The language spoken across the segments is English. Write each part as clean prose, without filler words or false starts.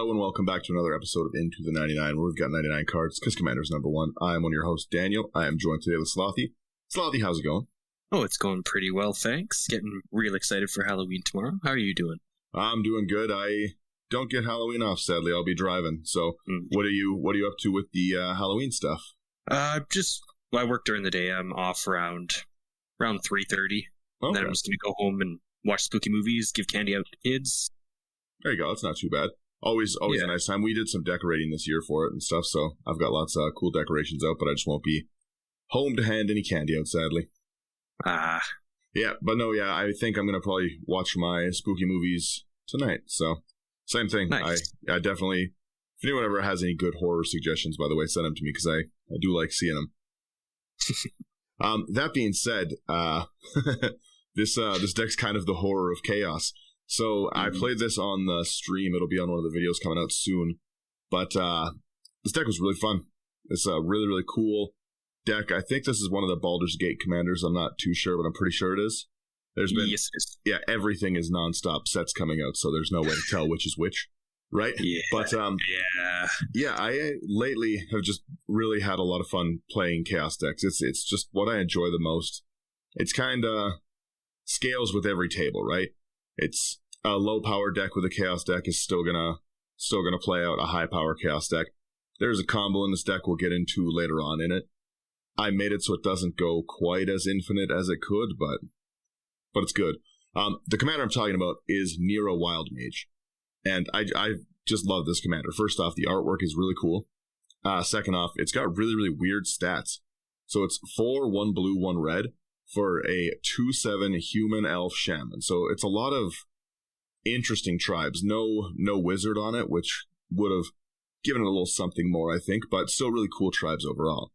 Hello and welcome back to another episode of Into the 99, where we've got 99 cards, because Commander's number one. I am one of your hosts, Daniel. I am joined today with Slothy. Slothy, how's it going? Oh, it's going pretty well, thanks. Getting real excited for Halloween tomorrow. How are you doing? I'm doing good. I don't get Halloween off, sadly. I'll be driving. So, What are you up to with the Halloween stuff? I work during the day. I'm off around 3:30. Okay. And then I'm just going to go home and watch spooky movies, give candy out to kids. There you go. That's not too bad. Always a nice time. We did some decorating this year for it and stuff, so I've got lots of cool decorations out, but I just won't be home to hand any candy out, sadly. I think I'm going to probably watch my spooky movies tonight, so same thing. Nice. I definitely, if anyone ever has any good horror suggestions, by the way, send them to me, because I do like seeing them. That being said, this deck's kind of the horror of chaos. So I played this on the stream. It'll be on one of the videos coming out soon. But this deck was really fun. It's a really, really cool deck. I think this is one of the Baldur's Gate commanders. I'm not too sure, but I'm pretty sure it is. Yes, it is. Yeah, everything is nonstop sets coming out, so there's no way to tell which is which, right? Yeah. But I lately have just really had a lot of fun playing Chaos decks. It's just what I enjoy the most. It's kind of scales with every table, right? It's a low power deck with a Chaos deck is still gonna play out a high power Chaos deck. There's a combo in this deck we'll get into later on in it. I made it so it doesn't go quite as infinite as it could, but it's good. The commander I'm talking about is Neera Wild Mage, and I just love this commander. First off, the artwork is really cool. Second off, it's got really, really weird stats. So it's 4, 1 blue, 1 red. For a 2/7 human elf shaman. So it's a lot of interesting tribes. No wizard on it, which would have given it a little something more, I think, but still really cool tribes overall.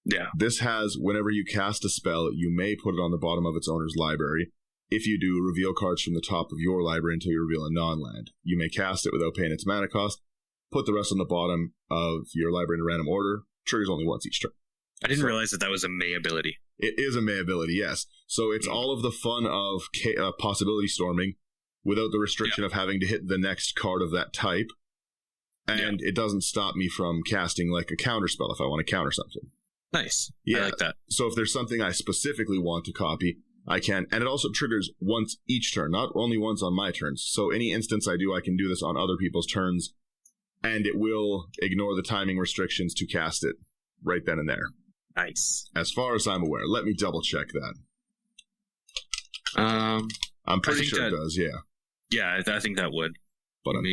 Yeah. This has, whenever you cast a spell, you may put it on the bottom of its owner's library. If you do, reveal cards from the top of your library until you reveal a non-land. You may cast it without paying its mana cost. Put the rest on the bottom of your library in a random order. Triggers only once each turn. I didn't realize that was a May ability. It is a May ability, yes. So it's all of the fun of possibility storming without the restriction of having to hit the next card of that type. And it doesn't stop me from casting like a counter spell if I want to counter something. Nice. Yeah. I like that. So if there's something I specifically want to copy, I can. And it also triggers once each turn, not only once on my turns. So any instance I do, I can do this on other people's turns, and it will ignore the timing restrictions to cast it right then and there. Nice. As far as I'm aware. Let me double check that. I'm pretty sure it does, yeah. Yeah, I think that would. But I'm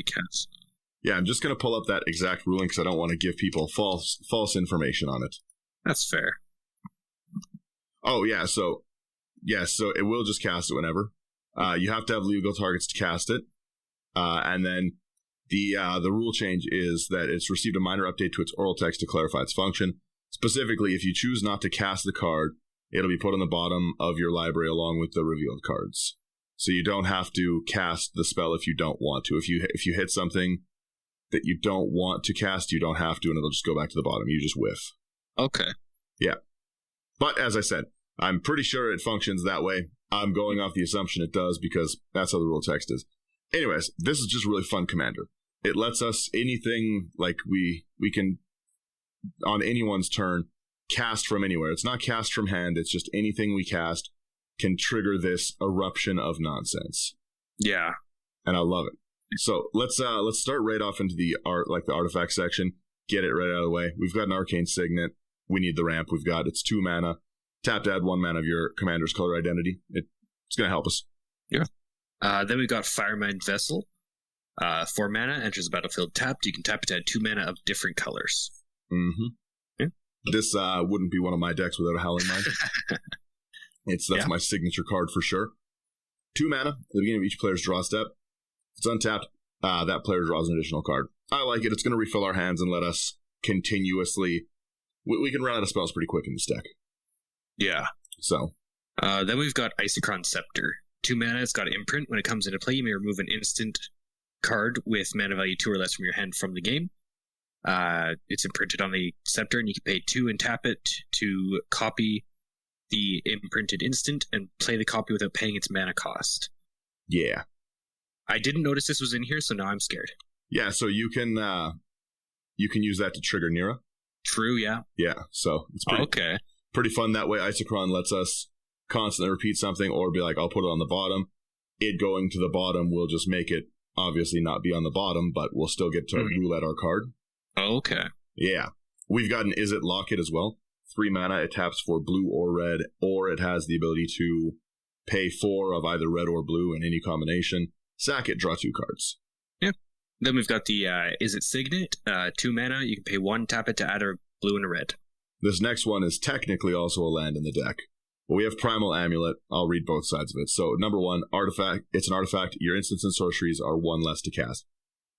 just going to pull up that exact ruling because I don't want to give people false information on it. That's fair. Oh, yeah, so it will just cast it whenever. You have to have legal targets to cast it. And then the rule change is that it's received a minor update to its oral text to clarify its function. Specifically, if you choose not to cast the card, it'll be put on the bottom of your library along with the revealed cards. So you don't have to cast the spell if you don't want to. If you hit something that you don't want to cast, you don't have to, and it'll just go back to the bottom. You just whiff. Okay. Yeah. But as I said, I'm pretty sure it functions that way. I'm going off the assumption it does because that's how the rule text is. Anyways, this is just really fun commander. It lets us anything, like we can, on anyone's turn, cast from anywhere. It's not cast from hand. It's just anything we cast can trigger this eruption of nonsense. Yeah. And I love it. So let's start right off into the artifact section. Get it right out of the way. We've got an arcane signet. We need the ramp. It's 2 mana. Tap to add 1 mana of your commander's color identity. It's going to help us. Yeah. Then we've got Firemind Vessel. 4 mana, enters the battlefield tapped. You can tap it to add 2 mana of different colors. Mm-hmm. Yeah. This wouldn't be one of my decks without a Howling Mind. That's my signature card for sure. 2 mana at the beginning of each player's draw step. If it's untapped, that player draws an additional card. I like it. It's going to refill our hands and let us continuously... We can run out of spells pretty quick in this deck. Yeah. So. Then we've got Isochron Scepter. 2 mana, it's got imprint. When it comes into play, you may remove an instant card with mana value 2 or less from your hand from the game. It's imprinted on the scepter, and you can pay 2 and tap it to copy the imprinted instant and play the copy without paying its mana cost. Yeah. I didn't notice this was in here, so now I'm scared. Yeah, so you can use that to trigger Neera. True, yeah. Yeah, so it's pretty fun that way. Isochron lets us constantly repeat something or be like, I'll put it on the bottom. It going to the bottom will just make it obviously not be on the bottom, but we'll still get to roulette our card. Okay. Yeah. We've got an Is It Locket as well. 3 mana, it taps for blue or red, or it has the ability to pay 4 of either red or blue in any combination. Sack it, draw 2 cards. Yeah. Then we've got the Is It Signet? 2 mana, you can pay 1, tap it to add a blue and a red. This next one is technically also a land in the deck. But we have Primal Amulet. I'll read both sides of it. So, number 1, artifact. It's an artifact. Your instants and sorceries are 1 less to cast.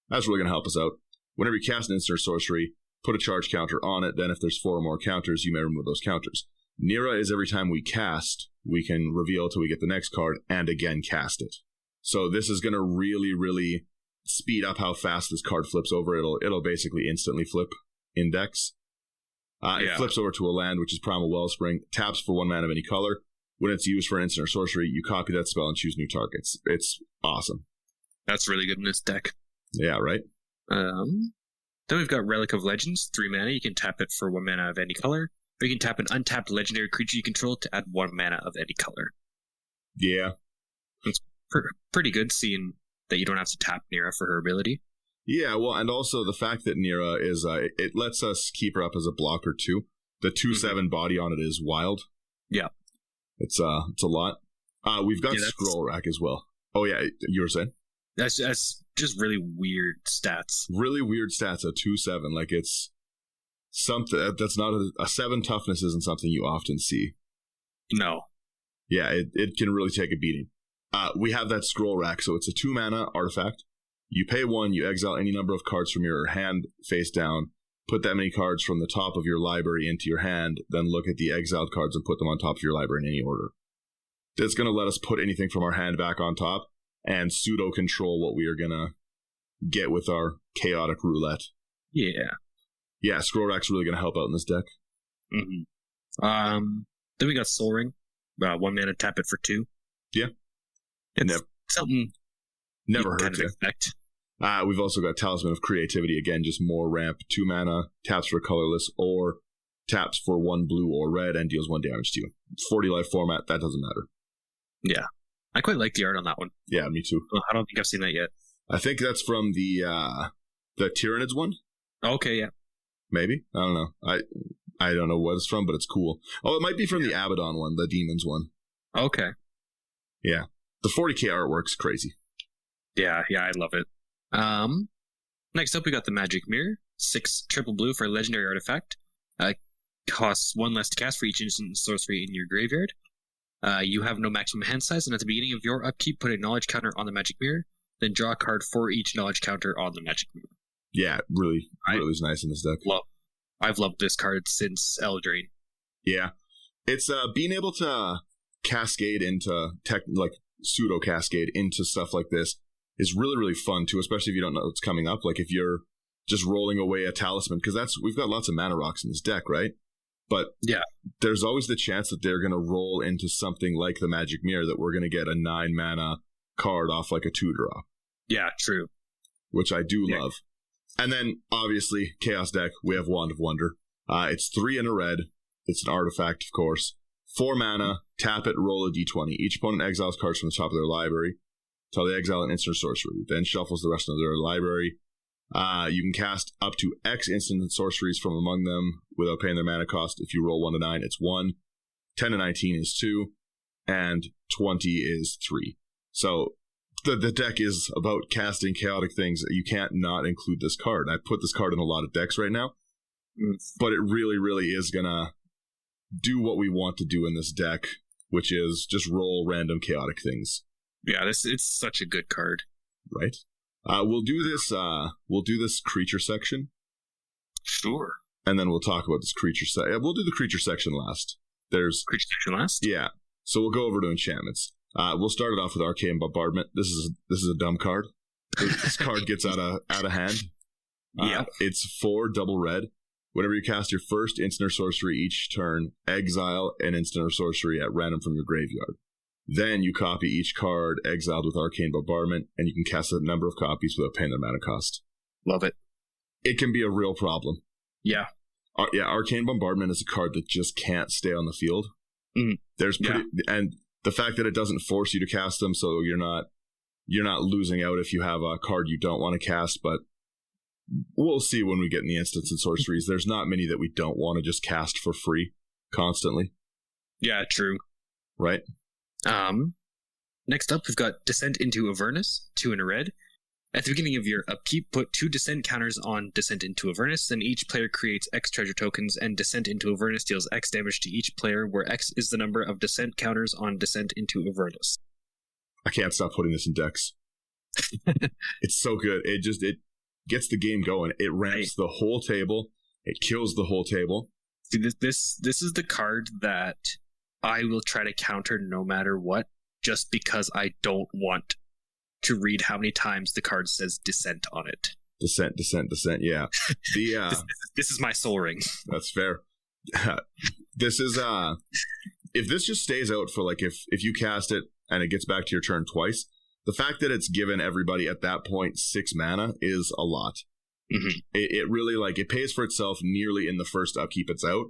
That's really going to help us out. Whenever you cast an instant or sorcery, put a charge counter on it. Then if there's 4 or more counters, you may remove those counters. Neera is every time we cast, we can reveal till we get the next card and again cast it. So this is going to really, really speed up how fast this card flips over. It'll basically instantly flip in decks. It flips over to a land, which is Primal Wellspring, taps for 1 mana of any color. When it's used for an instant or sorcery, you copy that spell and choose new targets. It's awesome. That's really good in this deck. Yeah, right? Then we've got Relic of Legends, 3 mana. You can tap it for 1 mana of any color. Or you can tap an untapped legendary creature you control to add 1 mana of any color. Yeah. It's pretty good, seeing that you don't have to tap Neera for her ability. Yeah, well, and also the fact that Neera is, it lets us keep her up as a blocker too. The 2/7 body on it is wild. Yeah. It's a lot. We've got Scroll Rack as well. Oh yeah, you were saying? That's just really weird stats. Really weird stats at 2/7. Like it's something that's not a 7 toughness isn't something you often see. No. Yeah, it can really take a beating. We have that Scroll Rack, so it's a 2 mana artifact. You pay 1, you exile any number of cards from your hand face down, put that many cards from the top of your library into your hand, then look at the exiled cards and put them on top of your library in any order. That's going to let us put anything from our hand back on top and pseudo-control what we are going to get with our chaotic roulette. Yeah. Yeah, Scroll Rack's really going to help out in this deck. Then we got Soul Ring. 1 mana, tap it for 2. Yeah. It's something never heard of. Expect. We've also got Talisman of Creativity. Again, just more ramp. 2 mana, taps for colorless, or taps for 1 blue or red and deals 1 damage to you. 40 life format, that doesn't matter. Yeah. I quite like the art on that one. Yeah, me too. Well, I don't think I've seen that yet. I think that's from the Tyranids one. Okay, yeah. Maybe? I don't know. I don't know what it's from, but it's cool. Oh, it might be from the Abaddon one, the Demons one. Okay. Yeah. The 40k artwork's crazy. Yeah, I love it. Next up, we got the Magic Mirror. 6 triple blue for a legendary artifact. Costs 1 less to cast for each instant sorcery in your graveyard. You have no maximum hand size, and at the beginning of your upkeep, put a knowledge counter on the Magic Mirror, then draw a card for each knowledge counter on the Magic Mirror. Yeah, really is nice in this deck. I've loved this card since Eldraine. Yeah. It's being able to cascade into pseudo cascade into stuff like this is really, really fun too, especially if you don't know what's coming up. Like if you're just rolling away a talisman, because we've got lots of mana rocks in this deck, right? But yeah, there's always the chance that they're going to roll into something like the Magic Mirror that we're going to get a 9 mana card off like a 2-drop. Yeah, true. Which I do love. And then, obviously, Chaos deck, we have Wand of Wonder. It's 3 and a red. It's an artifact, of course. 4 mana, tap it, roll a d20. Each opponent exiles cards from the top of their library until they exile an instant sorcery, then shuffles the rest of their library. You can cast up to X instant sorceries from among them without paying their mana cost. If you roll 1 to 9, it's 1. 10 to 19 is 2. And 20 is 3. So the deck is about casting chaotic things. You can't not include this card. I put this card in a lot of decks right now, but it really, really is going to do what we want to do in this deck, which is just roll random chaotic things. Yeah, it's such a good card. Right? We'll do this creature section. Sure. And then we'll talk about this creature section. We'll do the creature section last. There's creature section last? Yeah. So we'll go over to enchantments. We'll start it off with Arcane Bombardment. This is a dumb card. This card gets out of hand. Yeah. It's 4 double red. Whenever you cast your first instant or sorcery each turn, exile an instant or sorcery at random from your graveyard. Then you copy each card exiled with Arcane Bombardment, and you can cast a number of copies without paying their mana cost. Love it. It can be a real problem. Yeah. Arcane Bombardment is a card that just can't stay on the field. Mm. And the fact that it doesn't force you to cast them, so you're not losing out if you have a card you don't want to cast, but we'll see when we get in the instants and sorceries. There's not many that we don't want to just cast for free constantly. Yeah, true. Right? Next up, we've got Descent into Avernus, 2 in a red. At the beginning of your upkeep, put 2 Descent counters on Descent into Avernus, then each player creates X treasure tokens, and Descent into Avernus deals X damage to each player, where X is the number of Descent counters on Descent into Avernus. I can't stop putting this in decks. It's so good. It gets the game going. It ramps the whole table. It kills the whole table. See, this is the card that I will try to counter no matter what, just because I don't want to read how many times the card says Descent on it. Descent, yeah. This is my soul ring. That's fair. This is if this just stays out for like if you cast it and it gets back to your turn twice, the fact that it's given everybody at that point 6 mana is a lot. Mm-hmm. It really it pays for itself nearly in the first upkeep it's out.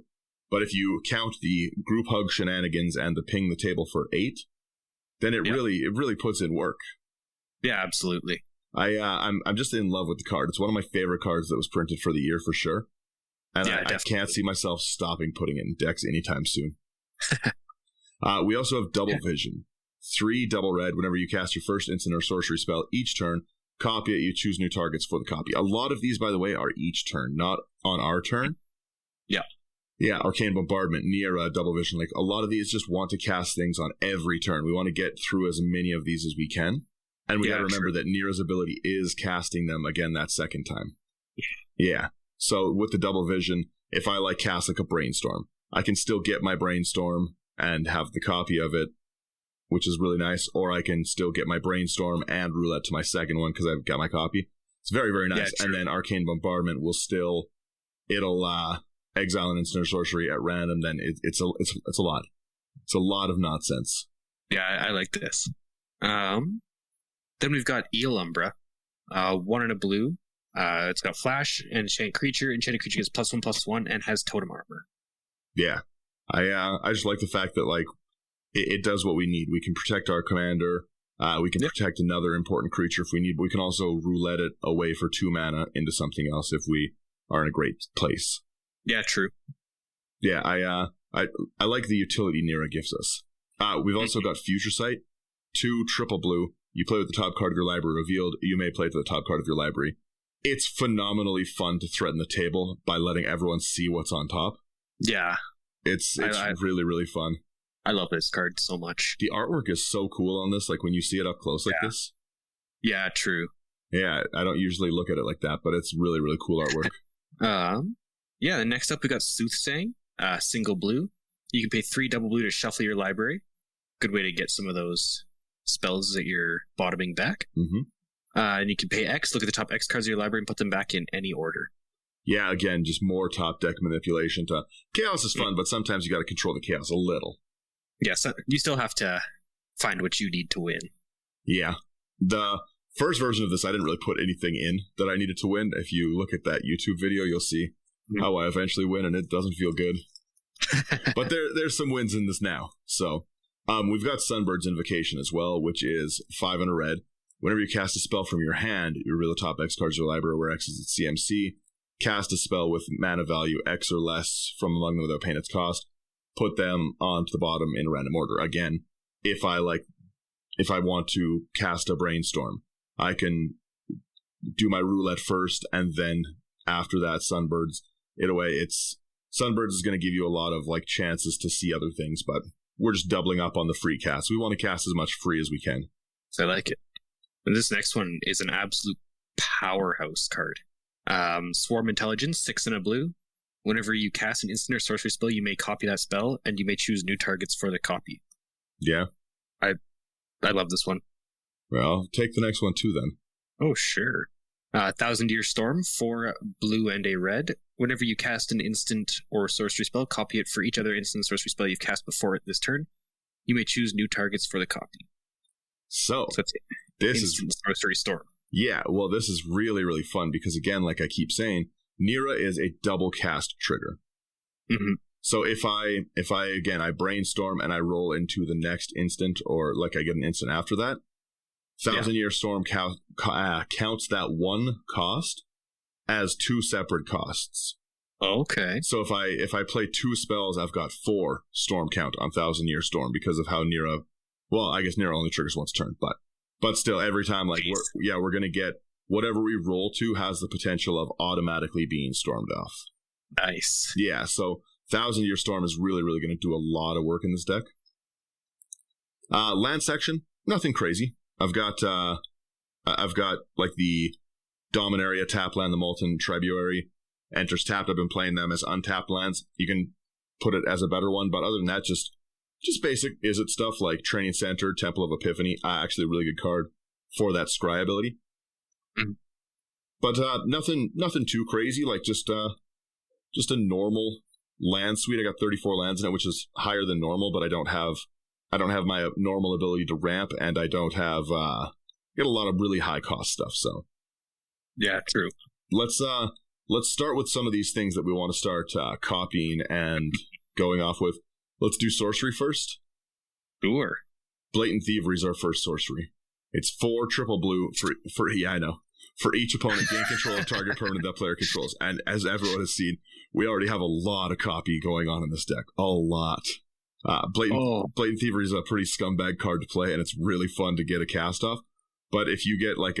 But if you count the group hug shenanigans and the ping the table for 8, then it really puts in work. Yeah, absolutely. I'm just in love with the card. It's one of my favorite cards that was printed for the year for sure. And I can't see myself stopping putting it in decks anytime soon. We also have Double Vision. 3 double red. Whenever you cast your first instant or sorcery spell each turn, copy it. You choose new targets for the copy. A lot of these, by the way, are each turn, not on our turn. Yeah. Yeah, Arcane Bombardment, Neera, Double Vision. Like, a lot of these just want to cast things on every turn. We want to get through as many of these as we can. And we got to remember that Neera's ability is casting them again that second time. Yeah. So with the Double Vision, if I cast a Brainstorm, I can still get my Brainstorm and have the copy of it, which is really nice. Or I can still get my Brainstorm and Roulette to my second one because I've got my copy. It's very, very nice. And then Arcane Bombardment will it'll exile an instant or sorcery at random. Then it's a lot. It's a lot of nonsense. Yeah, I like this. Then we've got Eel Umbra, 1 in a blue. It's got flash, enchant creature. Enchanted creature gets +1/+1 and has totem armor. Yeah, I just like the fact that it does what we need. We can protect our commander. We can protect another important creature if we need. But we can also roulette it away for 2 mana into something else if we are in a great place. Yeah, true. Yeah, I like the utility Neera gives us. We've also got Future Sight, 2 triple blue. You play with the top card of your library revealed. You may play to the top card of your library. It's phenomenally fun to threaten the table by letting everyone see what's on top. Yeah. It's really, really fun. I love this card so much. The artwork is so cool on this, when you see it up close like this. Yeah, true. Yeah, I don't usually look at it like that, but it's really, really cool artwork. Yeah, and next up we got Soothsaying, single blue. You can pay 3 double blue to shuffle your library. Good way to get some of those spells that you're bottoming back. Mm-hmm. And you can pay X, look at the top X cards of your library and put them back in any order. Yeah, again, just more top deck manipulation. Chaos is fun, but sometimes you got to control the chaos a little. Yeah, so you still have to find what you need to win. Yeah. The first version of this, I didn't really put anything in that I needed to win. If you look at that YouTube video, you'll see how I eventually win, and it doesn't feel good. But there's some wins in this now. So we've got Sunbird's Invocation as well, which is 5 in a red. Whenever you cast a spell from your hand, you reveal the top X cards of your library where X is its CMC. Cast a spell with mana value X or less from among them without paying its cost. Put them onto the bottom in random order. Again, if I want to cast a Brainstorm, I can do my roulette first, and then after that, Sunbirds. In a way, Sunbirds is going to give you a lot of chances to see other things, but we're just doubling up on the free cast. We want to cast as much free as we can. So I like it. And this next one is an absolute powerhouse card. Swarm Intelligence, 6 in a blue. Whenever you cast an instant or sorcery spell, you may copy that spell, and you may choose new targets for the copy. Yeah. I love this one. Well, take the next one too, then. Oh, sure. 1,000 Year Storm, 4 blue and a red. Whenever you cast an instant or sorcery spell, copy it for each other instant sorcery spell you've cast before it this turn. You may choose new targets for the copy. So that's this instant sorcery storm. Yeah, well, this is really, really fun because, again, like I keep saying, Neera is a double cast trigger. Mm-hmm. So if I brainstorm and I roll into the next instant, or like I get an instant after that, Thousand Year Storm counts that one cost as two separate costs. Okay. So if I play two spells, I've got 4 storm count on Thousand Year Storm because of how Neera. Well, I guess Neera only triggers once a turn, but still, every time we're gonna get whatever we roll to has the potential of automatically being stormed off. Nice. Yeah, so Thousand Year Storm is really, really going to do a lot of work in this deck. Land section, nothing crazy. I've got like the Dominaria tap land, the Molten Tributary enters tapped. I've been playing them as untapped lands. You can put it as a better one, but other than that, just basic Izzet stuff like Training Center, Temple of Epiphany. Actually, a really good card for that Scry ability. Mm-hmm. But nothing too crazy. Like just a normal land suite. I got 34 lands in it, which is higher than normal, but I don't have my normal ability to ramp, and I don't have get a lot of really high cost stuff. So yeah, true. Let's start with some of these things that we want to start copying and going off with. Let's do sorcery first. Sure. Blatant Thievery is our first sorcery. It's 4 triple blue for yeah, I know. For each opponent, gain control of target permanent that player controls. And as everyone has seen, we already have a lot of copy going on in this deck. A lot. Blatant Thievery is a pretty scumbag card to play, and it's really fun to get a cast off. But if you get like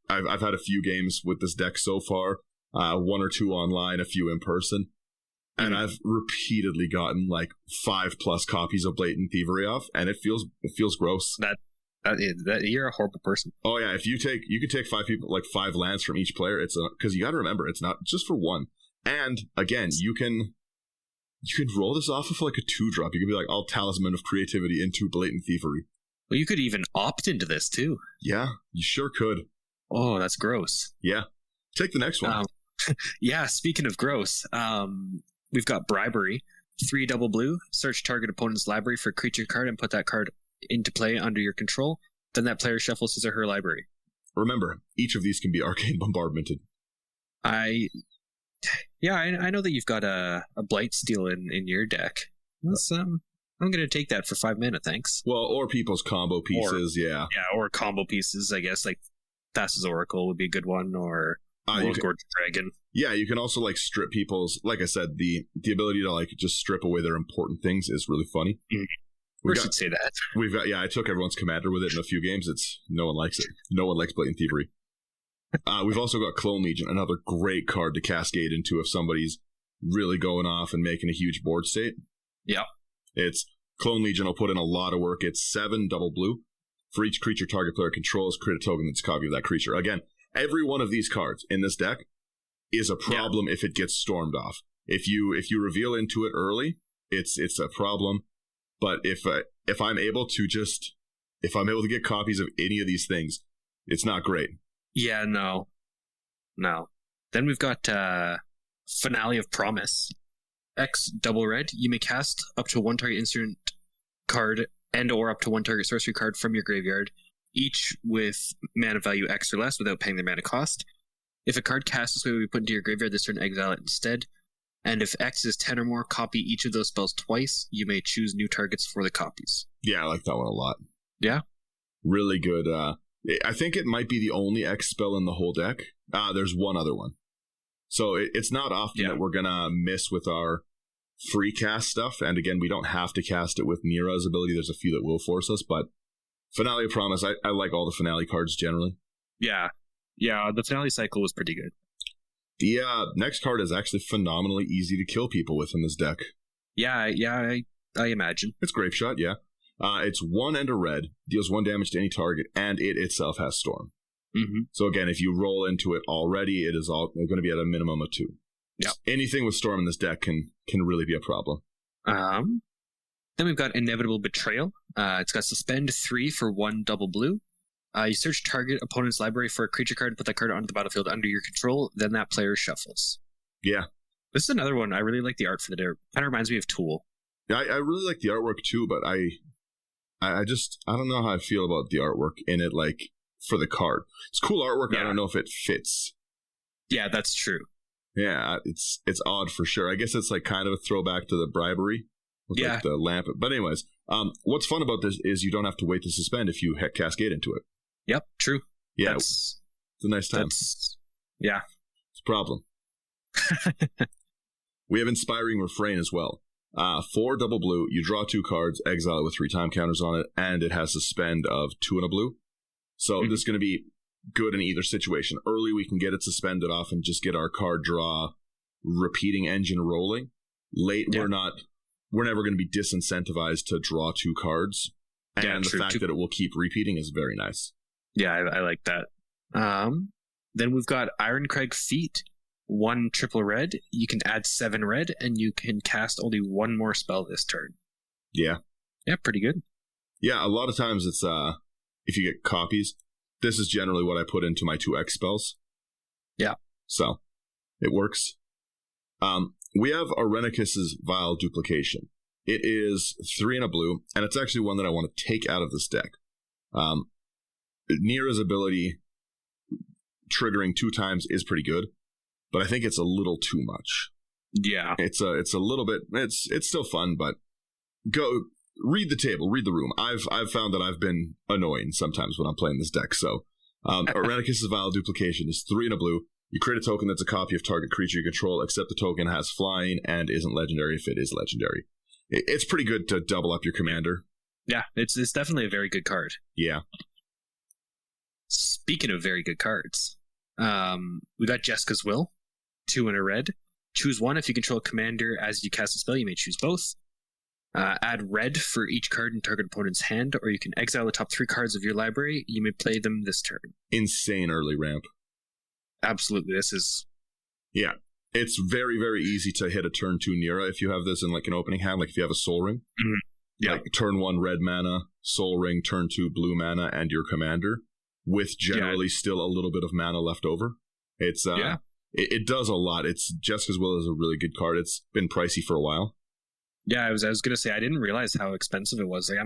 I've had a few games with this deck so far, 1 or 2 online, a few in person, and I've repeatedly gotten like 5+ copies of Blatant Thievery off, and it feels gross. That you're a horrible person. Oh yeah, you could take 5 people, like 5 lands from each player. It's because you got to remember, it's not just for one. And again, you can roll this off of like a 2-drop. You can be like, I'll Talisman of Creativity into Blatant Thievery. Well, you could even opt into this too. Yeah, you sure could. Oh, that's gross. Yeah, take the next one. Yeah, speaking of gross, we've got Bribery. 3 double blue. Search target opponent's library for a creature card and put that card into play under your control. Then that player shuffles his or her library. Remember, each of these can be Arcane Bombardmented. I know that you've got a Blight Steel in your deck. I'm going to take that for 5 mana, thanks. Well, or people's combo pieces, yeah. Yeah, or combo pieces, I guess. Like Thassa's Oracle would be a good one, or Gorgeous Dragon. Yeah, you can also like strip people's, like I said, the ability to like just strip away their important things is really funny. We should say that. I took everyone's commander with it in a few games. No one likes it. No one likes Blatant Thievery. We've also got Clone Legion, another great card to cascade into if somebody's really going off and making a huge board state. Yeah. It's Clone Legion will put in a lot of work. It's 7 double blue. For each creature target player controls, create a token that's a copy of that creature. Again, every one of these cards in this deck is a problem if it gets stormed off. If you reveal into it early, it's a problem. But if I'm able to get copies of any of these things, it's not great. Yeah, no. Then we've got Finale of Promise. X double red. You may cast up to 1 target instant card and or up to 1 target sorcery card from your graveyard, each with mana value X or less without paying their mana cost. If a card cast this way will be put into your graveyard, this turn exile it instead. And if X is 10 or more, copy each of those spells twice. You may choose new targets for the copies. Yeah, I like that one a lot. Yeah? Really good. I think it might be the only X spell in the whole deck. There's one other one. So it's not often that we're going to miss with our free cast stuff. And again, we don't have to cast it with Neera's ability. There's a few that will force us. But Finale of Promise, I like all the Finale cards generally. Yeah, the Finale cycle was pretty good. The next card is actually phenomenally easy to kill people with in this deck. Yeah, I imagine. It's Grape Shot, yeah. It's 1 and a red, deals 1 damage to any target, and it itself has Storm. Mm-hmm. So again, if you roll into it already, it is all going to be at a minimum of 2. Yeah. Anything with Storm in this deck can really be a problem. Then we've got Inevitable Betrayal. It's got Suspend 3 for 1 double blue. You search target opponent's library for a creature card and put that card onto the battlefield under your control, then that player shuffles. Yeah. This is another one. I really like the art for the deck. Kind of reminds me of Tool. Yeah, I really like the artwork too, but I don't know how I feel about the artwork in it. Like, for the card. It's cool artwork. Yeah. I don't know if it fits. Yeah, that's true. Yeah, it's odd for sure. I guess it's like kind of a throwback to the bribery with like the lamp. But anyways, what's fun about this is you don't have to wait to suspend if you cascade into it. Yep, true. Yeah, it's a nice time. It's a problem. We have Inspiring Refrain as well. 4 double blue, you draw 2 cards, exile it with 3 time counters on it, and it has suspend of 2 and a blue. So this is going to be good in either situation. Early, we can get it suspended off and just get our card draw repeating engine rolling. Late, we're never going to be disincentivized to draw 2 cards. And the fact that it will keep repeating is very nice. Yeah, I like that. Then we've got Ironcrag Feet, 1 triple red. You can add 7 red, and you can cast only 1 more spell this turn. Yeah. Yeah, pretty good. Yeah, a lot of times it's, if you get copies, this is generally what I put into my 2X spells. Yeah. So, it works. We have Arenicus's Vile Duplication. It is 3 and a blue, and it's actually one that I want to take out of this deck. Neera's ability triggering 2 times is pretty good, but I think it's a little too much. Yeah. It's a little bit, it's still fun, but go read the table, read the room. I've found that I've been annoying sometimes when I'm playing this deck. So, Arenicus's Vile Duplication is 3 and a blue. You create a token that's a copy of target creature you control, except the token has flying and isn't legendary if it is legendary. It's pretty good to double up your commander. Yeah, it's definitely a very good card. Yeah. Speaking of very good cards, we got Jessica's Will, 2 and a red. Choose 1 if you control a commander. As you cast a spell, you may choose both. Add red for each card in target opponent's hand, or you can exile the top 3 cards of your library. You may play them this turn. Insane early ramp. Absolutely, this is... Yeah, it's very, very easy to hit a turn 2 Neera if you have this in like an opening hand, like if you have a Soul Ring. Mm-hmm. Yeah. Like turn 1 red mana, Soul Ring, turn 2 blue mana, and your commander, with generally still a little bit of mana left over. It's it does a lot. Jessica's Will is a really good card. It's been pricey for a while. Yeah, I was gonna say I didn't realize how expensive it was. Like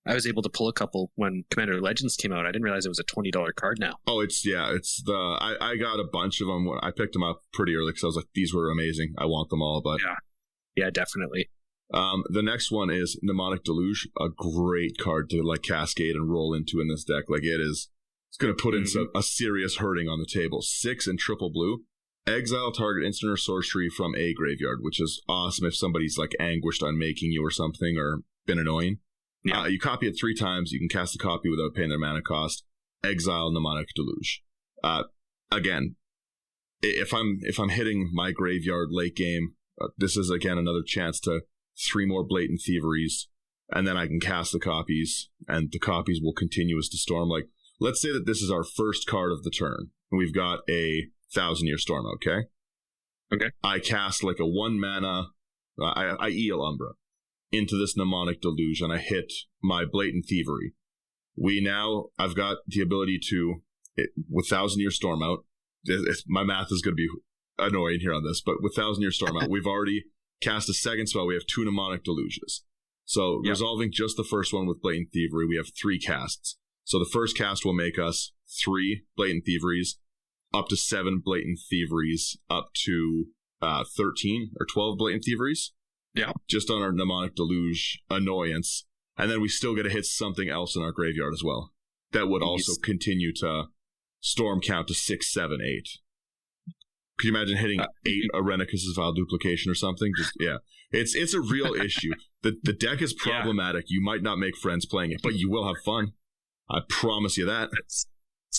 I was able to pull a couple when Commander Legends came out. I didn't realize it was a $20 card now. Oh, I got a bunch of them. I picked them up pretty early because I was like, these were amazing. I want them all. But yeah, definitely. The next one is Mnemonic Deluge, a great card to like cascade and roll into in this deck. Like it's going to put in a serious hurting on the table. 6 and triple blue. Exile target instant or sorcery from a graveyard, which is awesome if somebody's like anguished on making you or something or been annoying. Yeah. You copy it 3 times. You can cast the copy without paying their mana cost. Exile Mnemonic Deluge. Again, if I'm hitting my graveyard late game, this is again another chance to 3 more Blatant Thieveries, and then I can cast the copies, and the copies will continue as to storm. Like, let's say that this is our first card of the turn, and we've got a 1,000-Year Storm, okay? Okay. I cast like a 1 mana, I Eel Umbra into this Mnemonic Deluge, and I hit my Blatant Thievery. I've got the ability to, with 1,000-Year Storm out, my math is going to be annoying here on this, but with 1,000-Year Storm out, we've already cast a second spell. We have 2 Mnemonic Deluges. So resolving just the first one with Blatant Thievery, we have 3 casts. So the first cast will make us 3 Blatant Thieveries, up to 7 Blatant Thieveries, up to 13 or 12 Blatant Thieveries. Yeah. Just on our Mnemonic Deluge annoyance. And then we still get to hit something else in our graveyard as well. That would also continue to storm count to 6, 7, 8. Could you imagine hitting 8 Arenicus's Vile Duplication or something? Just it's a real issue. The deck is problematic. You might not make friends playing it, but you will have fun. I promise you that.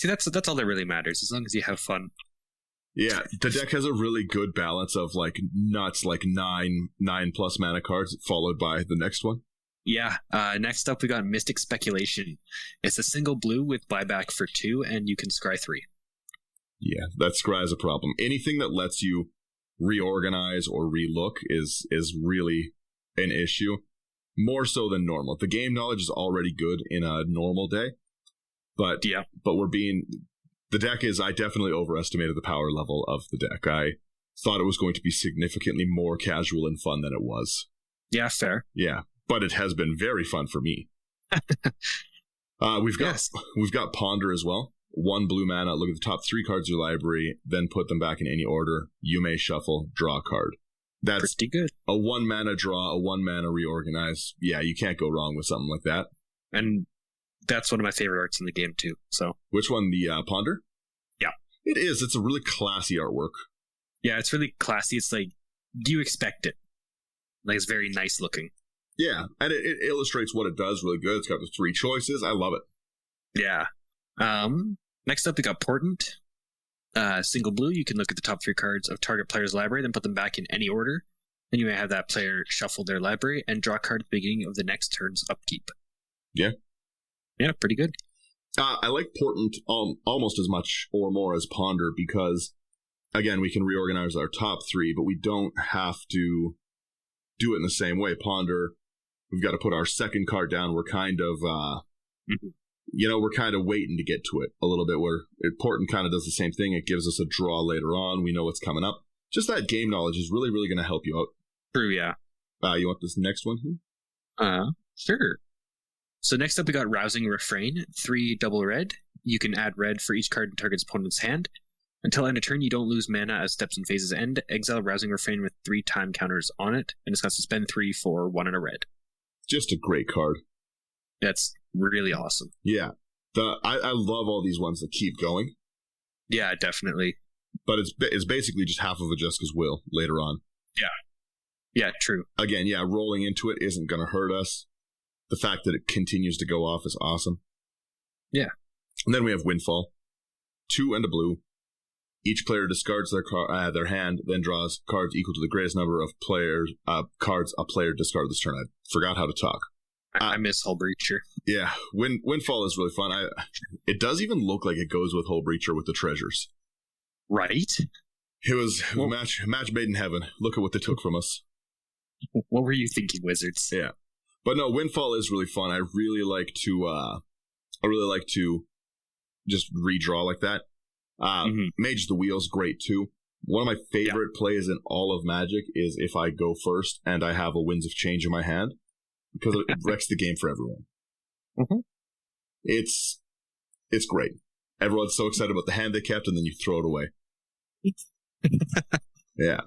That's all that really matters, as long as you have fun. Yeah, the deck has a really good balance of like nuts, like 9 plus mana cards, followed by the next one. Yeah. Next up, we got Mystic Speculation. It's a single blue with buyback for 2, and you can scry 3. Yeah, that scry is a problem. Anything that lets you reorganize or relook is really an issue. More so than normal. The game knowledge is already good in a normal day, but the deck is, I definitely overestimated the power level of the deck. I thought it was going to be significantly more casual and fun than it was. Yeah, fair. Yeah, but it has been very fun for me. We've got Ponder as well. 1 blue mana, look at the top 3 cards of your library, then put them back in any order. You may shuffle, draw a card. That's pretty good. A 1 mana draw, a 1 mana reorganize. Yeah, you can't go wrong with something like that. And that's one of my favorite arts in the game too. So which one? The Ponder? Yeah. It is. It's a really classy artwork. Yeah, it's really classy. It's like, do you expect it? Like, it's very nice looking. Yeah, and it illustrates what it does really good. It's got the 3 choices. I love it. Yeah. Next up, we got Portent. Single blue, you can look at the top 3 cards of target player's library, then put them back in any order. Then you may have that player shuffle their library and draw a card at the beginning of the next turn's upkeep. Yeah. Yeah, pretty good. I like Portent almost as much or more as Ponder because, again, we can reorganize our top 3, but we don't have to do it in the same way. Ponder, we've got to put our second card down. We're kind of, we're kind of waiting to get to it a little bit, where Portent kind of does the same thing. It gives us a draw later on. We know what's coming up. Just that game knowledge is really, really going to help you out. True, yeah. You want this next one here? Sure. So next up, we got Rousing Refrain, 3 double red. You can add red for each card in target's opponent's hand. Until end of turn, you don't lose mana as steps and phases end. Exile Rousing Refrain with 3 time counters on it, and it's got to spend 3 for 1 and a red. Just a great card. That's really awesome. Yeah. I love all these ones that keep going. Yeah, definitely. But it's basically just half of a Jessica's Will later on. Yeah. Yeah, true. Again, yeah, rolling into it isn't going to hurt us. The fact that it continues to go off is awesome. Yeah. And then we have Windfall. 2 and a blue. Each player discards their hand, then draws cards equal to the greatest number of cards a player discarded this turn. I forgot how to talk. I miss Hull Breacher. Yeah, Windfall is really fun. It does even look like it goes with Hull Breacher with the treasures. Right? It was a match made in heaven. Look at what they took from us. What were you thinking, Wizards? Yeah. But no, Windfall is really fun. I really like to just redraw like that. Mage the Wheel's great too. One of my favorite plays in all of Magic is if I go first and I have a Winds of Change in my hand, because it wrecks the game for everyone. Mm-hmm. It's great. Everyone's so excited about the hand they kept, and then you throw it away. Yeah.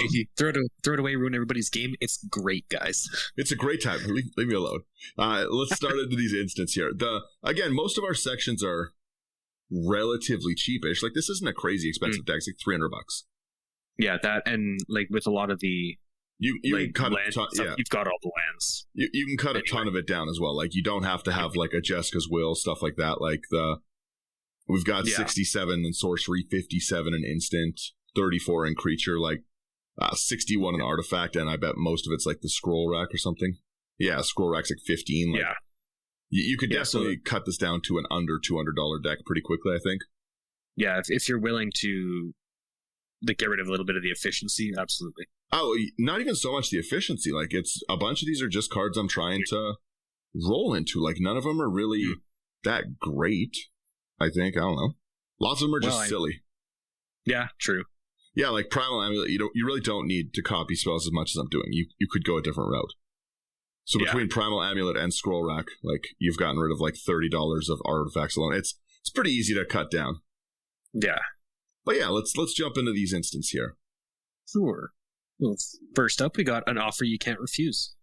You throw it away, ruin everybody's game. It's great, guys. It's a great time. Leave me alone. Let's start into these instants here. Again, most of our sections are relatively cheapish. Like, this isn't a crazy expensive deck. It's like $300. Yeah, that, and like with a lot of the you can cut you've got all the lands. You can cut a ton of it down as well. Like, you don't have to have like a Jessica's Will, stuff like that. Like we've got 67 in sorcery, 57 in instant, 34 in creature, like 61 in artifact, and I bet most of it's like the scroll rack or something. Yeah, scroll rack's like 15. Like, you could definitely cut this down to an under $200 deck pretty quickly, I think. Yeah, if you're willing to get rid of a little bit of the efficiency, absolutely. Oh, not even so much the efficiency. Like, it's a bunch of these are just cards I'm trying to roll into. Like, none of them are really that great, I think. I don't know. Lots of them are just silly. Yeah, true. Yeah, like Primal Amulet, you really don't need to copy spells as much as I'm doing. You could go a different route. So between Primal Amulet and Scroll Rack, like, you've gotten rid of like $30 of artifacts alone. It's pretty easy to cut down. Yeah. But yeah, let's jump into these instants here. Sure. Well, first up, we got an offer you can't refuse.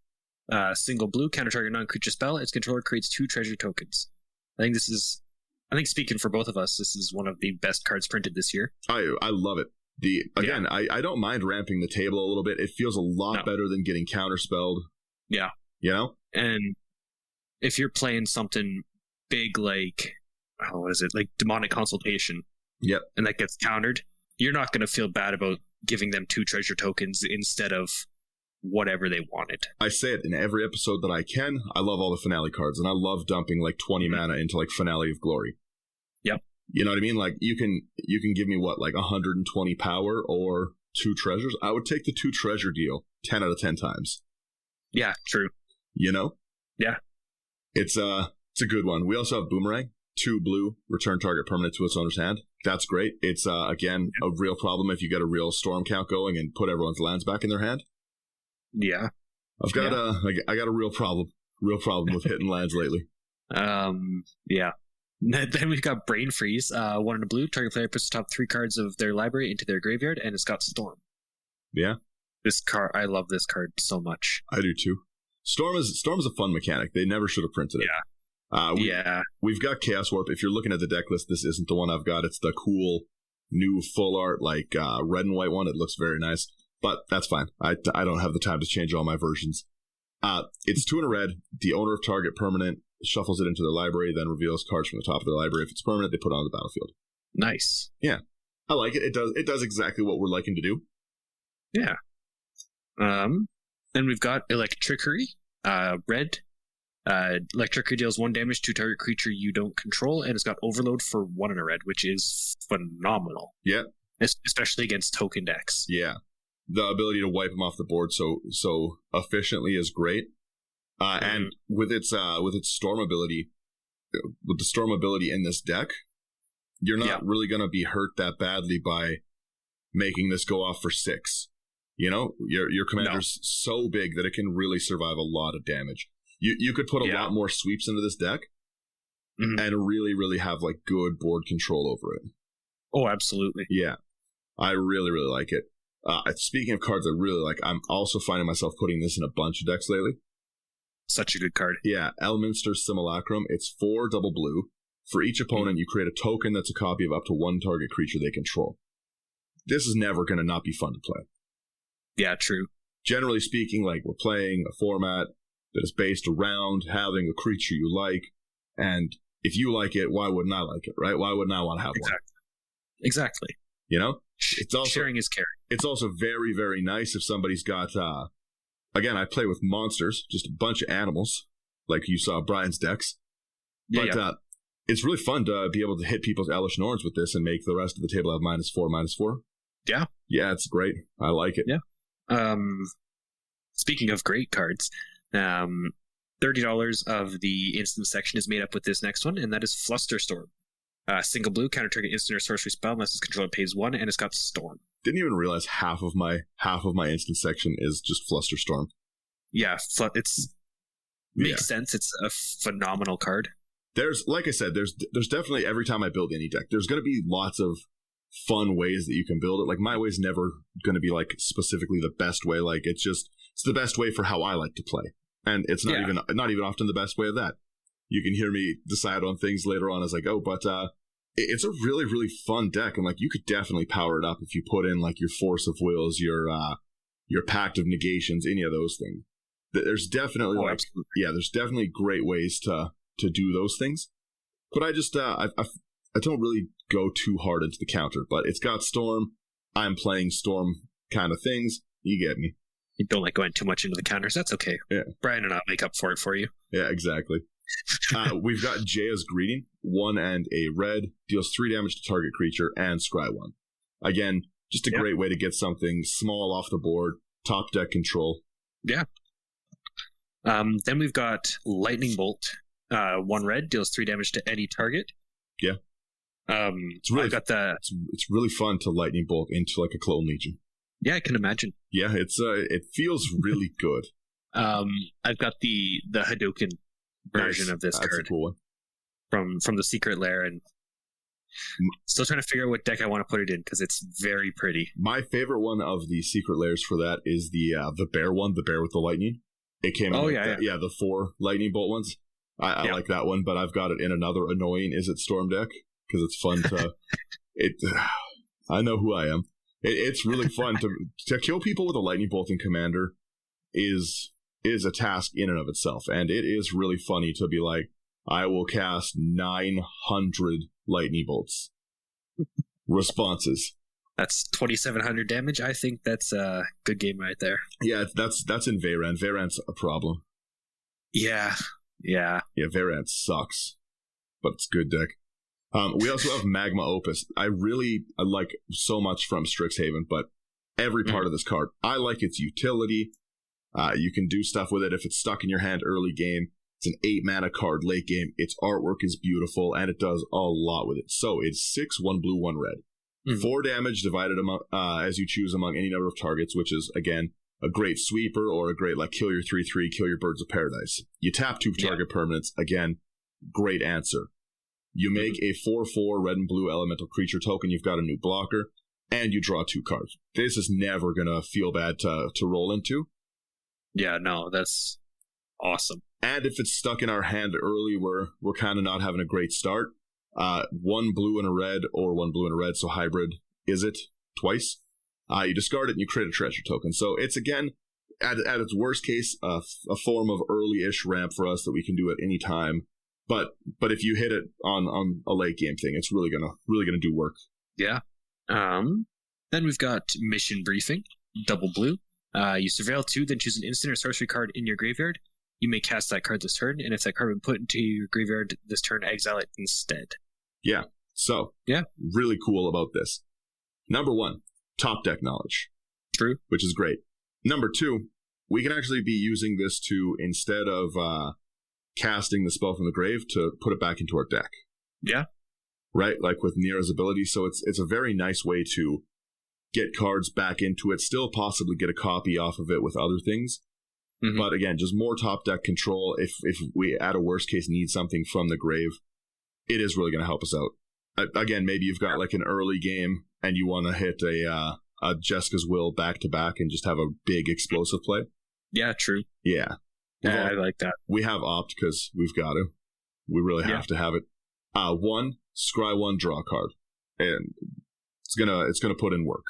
Single blue, counter target non-creature spell. Its controller creates 2 treasure tokens. I think speaking for both of us, this is one of the best cards printed this year. I love it. I don't mind ramping the table a little bit. It feels a lot better than getting counterspelled. Yeah. You know? And if you're playing something big like, like Demonic Consultation. Yep. And that gets countered, you're not going to feel bad about giving them 2 treasure tokens instead of whatever they wanted. I say it in every episode that I can. I love all the finale cards, and I love dumping like 20 mana into like Finale of Glory. Yep. You know what I mean? Like, you can give me what, like 120 power or 2 treasures? I would take the 2 treasure deal 10 out of 10 times. Yeah, true. You know? Yeah. It's a good one. We also have Boomerang, 2 blue, return target permanent to its owner's hand. That's great. It's again a real problem if you get a real storm count going and put everyone's lands back in their hand. Yeah. I got a real problem with hitting lands lately. Yeah. Then we've got Brain Freeze. One in a blue. Target player puts the top 3 cards of their library into their graveyard, and it's got Storm. Yeah. This card, I love this card so much. I do too. Storm is a fun mechanic. They never should have printed it. Yeah. We've got Chaos Warp. If you're looking at the deck list, this isn't the one I've got. It's the cool new full art, like red and white one. It looks very nice, but that's fine. I don't have the time to change all my versions. It's 2 in a red. The owner of target permanent shuffles it into their library, then reveals cards from the top of their library. If it's permanent, they put it on the battlefield. Nice. Yeah, I like it. It does exactly what we're liking to do. Yeah. Then we've got Electrickery. Red. Electrickery deals 1 damage to target creature you don't control, and it's got Overload for 1 in a red, which is phenomenal. Yeah. Especially against token decks. Yeah. The ability to wipe them off the board so efficiently is great. And with its storm ability, with the storm ability in this deck, you're not really going to be hurt that badly by making this go off for 6. You know, your commander's so big that it can really survive a lot of damage. You could put a lot more sweeps into this deck and really, really have like good board control over it. Oh, absolutely. Yeah. I really, really like it. Speaking of cards I really like, I'm also finding myself putting this in a bunch of decks lately. Such a good card. Yeah, Elminster Simulacrum. It's 4 double blue. For each opponent, you create a token that's a copy of up to 1 target creature they control. This is never going to not be fun to play. Yeah, true. Generally speaking, like, we're playing a format that is based around having a creature you like, and if you like it, why wouldn't I like it, right? Why wouldn't I want to have one? Exactly. You know? It's also, sharing is caring. It's also very, very nice if somebody's got, again, I play with monsters, just a bunch of animals, like you saw Brian's decks. But it's really fun to be able to hit people's Elish Norns with this and make the rest of the table have -4/-4. Yeah. Yeah, it's great. I like it. Yeah. Speaking of great cards, $30 of the instant section is made up with this next one, and that is Flusterstorm. Single blue, counter target instant or sorcery spell unless its controller pays 1, and it's got Storm. Didn't even realize half of my instant section is just Flusterstorm. Yeah, makes sense. It's a phenomenal card. There's, like I said, there's definitely, every time I build any deck, there's going to be lots of fun ways that you can build it. Like, my way's never going to be like specifically the best way. Like, it's the best way for how I like to play, and it's not even often the best way of that. You can hear me decide on things later on as I go, but it's a really, really fun deck, and like, you could definitely power it up if you put in like your Force of Wills, your Pact of Negations, any of those things. There's definitely there's definitely great ways to do those things, but I just I don't really go too hard into the counter. But it's got Storm. I'm playing Storm kind of things. You get me. You don't like going too much into the counters. That's okay. Yeah, Brian and I'll make up for it for you. Yeah, exactly. We've got Jaya's Greeting, 1 and a red, deals 3 damage to target creature, and scry 1. Again, just a great way to get something small off the board, top deck control. Yeah. Then we've got Lightning Bolt, 1 red, deals 3 damage to any target. Yeah. It's really fun to Lightning Bolt into like a Clone Legion. Yeah, I can imagine. Yeah, it feels really good. I've got the Hadouken version of this card. That's a cool one. From the Secret Lair, and still trying to figure out what deck I want to put it in because it's very pretty. My favorite one of the Secret Lairs for that is the bear one, the bear with the lightning. It came out the 4 lightning bolt ones. I like that one, but I've got it in another annoying Is It Storm deck because it's fun to I know who I am. It's really fun to kill people with a lightning bolt in Commander is a task in and of itself, and it is really funny to be like, I will cast 900 lightning bolts. Responses. That's 2,700 damage. I think that's a good game right there. Yeah, that's in Veyran. Veyran's a problem. Yeah. Veyran sucks, but it's a good deck. We also have Magma Opus. I like so much from Strixhaven, but every part of this card, I like its utility. You can do stuff with it if it's stuck in your hand early game. It's an 8 mana card late game. Its artwork is beautiful, and it does a lot with it. So it's 6, 1 blue, 1 red. 4 damage divided among as you choose among any number of targets, which is, again, a great sweeper or a great, like, kill your 3/3, kill your Birds of Paradise. You tap 2 target permanents. Again, great answer. You make a 4/4 red and blue elemental creature token, you've got a new blocker, and you draw 2 cards. This is never going to feel bad to roll into. Yeah, no, that's awesome. And if it's stuck in our hand early, we're kind of not having a great start. 1 blue and a red, or 1 blue and a red, so hybrid, is it? Twice? You discard it and you create a treasure token. So it's, again, at its worst case, a form of early-ish ramp for us that we can do at any time. But if you hit it on a late game thing, it's really gonna do work. Yeah. Then we've got Mission Briefing, double blue. You surveil 2, then choose an instant or sorcery card in your graveyard. You may cast that card this turn, and if that card has been put into your graveyard this turn, exile it instead. Yeah. So, yeah, really cool about this. Number 1, top deck knowledge. True. Which is great. Number 2, we can actually be using this to, instead of casting the spell from the grave, to put it back into our deck. Yeah. Right? Like with Neera's ability. So it's a very nice way to get cards back into it, still possibly get a copy off of it with other things. Mm-hmm. But again, just more top deck control. If we, at a worst case, need something from the grave, it is really going to help us out. Again, maybe you've got like an early game and you want to hit a Jessica's Will back-to-back and just have a big explosive play. Yeah, true. Yeah. I like that. We have Opt because we've got to. We really have to have it. 1, scry 1, draw a card. And it's gonna put in work.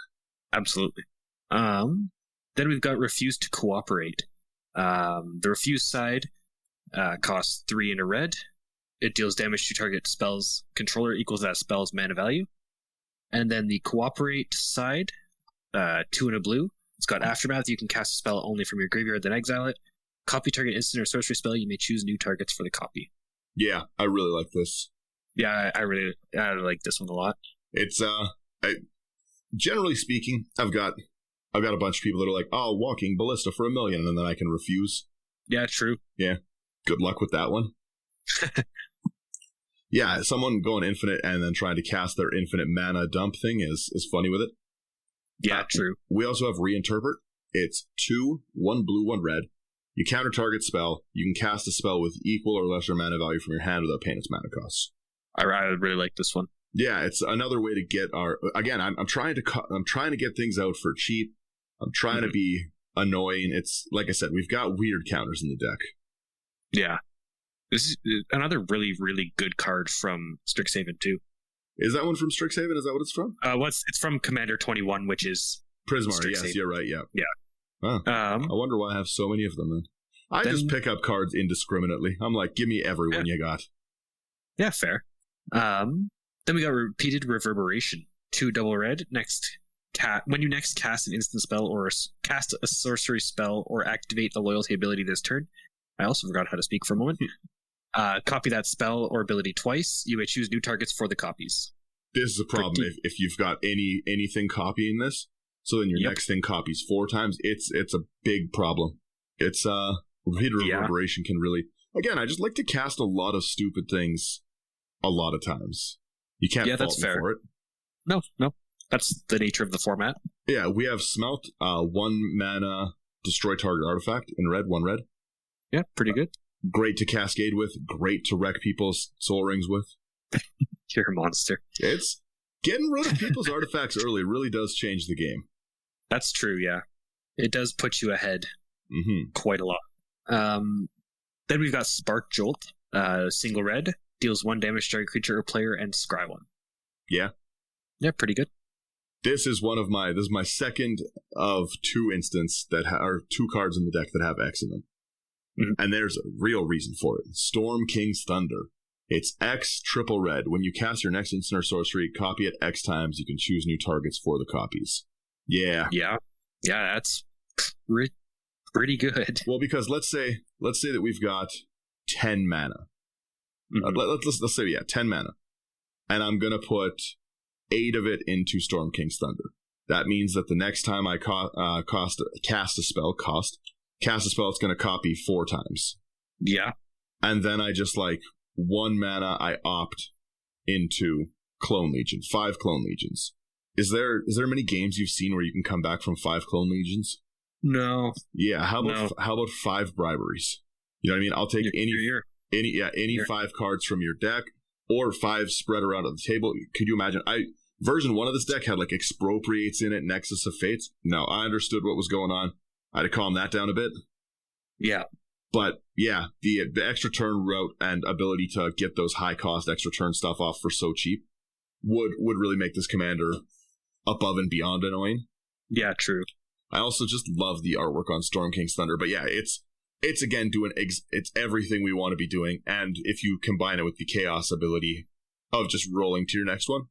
Absolutely. Then we've got Refuse to Cooperate. The Refuse side costs 3 and a red. It deals damage to target spell's controller equals that spell's mana value. And then the Cooperate side, 2 and a blue. It's got Aftermath. You can cast a spell only from your graveyard, then exile it. Copy target instant or sorcery spell. You may choose new targets for the copy. Yeah, I really like this. Yeah, I really like this one a lot. It's generally speaking, I've got a bunch of people that are like, oh, Walking Ballista for $1 million, and then I can refuse. Yeah, true. Yeah, good luck with that one. Yeah, someone going infinite and then trying to cast their infinite mana dump thing is funny with it. Yeah, true. We also have Reinterpret. It's 2, 1 blue, 1 red. You counter target spell. You can cast a spell with equal or lesser mana value from your hand without paying its mana costs. I really like this one. Yeah, it's another way to get our. Again, I'm trying to get things out for cheap. I'm trying to be annoying. It's like I said, we've got weird counters in the deck. Yeah, this is another really, really good card from Strixhaven too. Is that one from Strixhaven? Is that what it's from? It's from Commander 21, which is Prismar. Yes, you're right. Yeah. Yeah. Huh. I wonder why I have so many of them then. I just pick up cards indiscriminately. I'm like, give me every one you got. Yeah, fair. Then we got Repeated Reverberation. 2 double red. When you next cast an instant spell or cast a sorcery spell or activate the loyalty ability this turn. I also forgot how to speak for a moment. Copy that spell or ability twice. You may choose new targets for the copies. This is a problem if you've got anything copying this. So then your next thing copies 4 times. It's a big problem. It's Repeated Reverberation can really. Again, I just like to cast a lot of stupid things a lot of times. You can't fault me for it. No. That's the nature of the format. Yeah, we have Smelt, 1 mana, destroy target artifact in red, 1 red. Yeah, pretty good. Great to cascade with, great to wreck people's soul rings with. You're a monster. It's getting rid of people's artifacts early really does change the game. That's true, yeah. It does put you ahead quite a lot. Then we've got Spark Jolt, single red, deals 1 damage to target creature or player, and scry 1. Yeah. Yeah, pretty good. This is my second of 2 instants that are 2 cards in the deck that have X in them. Mm-hmm. And there's a real reason for it. Storm King's Thunder. It's X triple red. When you cast your next instant or sorcery, copy it X times. You can choose new targets for the copies. Yeah. Yeah, that's pretty good. Well, because let's say that we've got 10 mana. Mm-hmm. Let's say 10 mana. And I'm going to put 8 of it into Storm King's Thunder. That means that the next time I cast a spell, it's going to copy 4 times. Yeah. And then I just 1 mana, I opt into Clone Legion, 5 Clone Legions. Is there many games you've seen where you can come back from 5 Clone Legions? No. Yeah, how about 5 briberies? You know what I mean? I'll take Any 5 cards from your deck, or 5 spread around on the table. Could you imagine? Version 1 of this deck had like Expropriates in it, Nexus of Fates. No, I understood what was going on. I had to calm that down a bit. Yeah. But yeah, the extra turn route and ability to get those high cost extra turn stuff off for so cheap would really make this commander above and beyond annoying. Yeah, true. I also just love the artwork on Storm King's Thunder. But yeah, it's again doing it's everything we want to be doing. And if you combine it with the chaos ability of just rolling to your next one,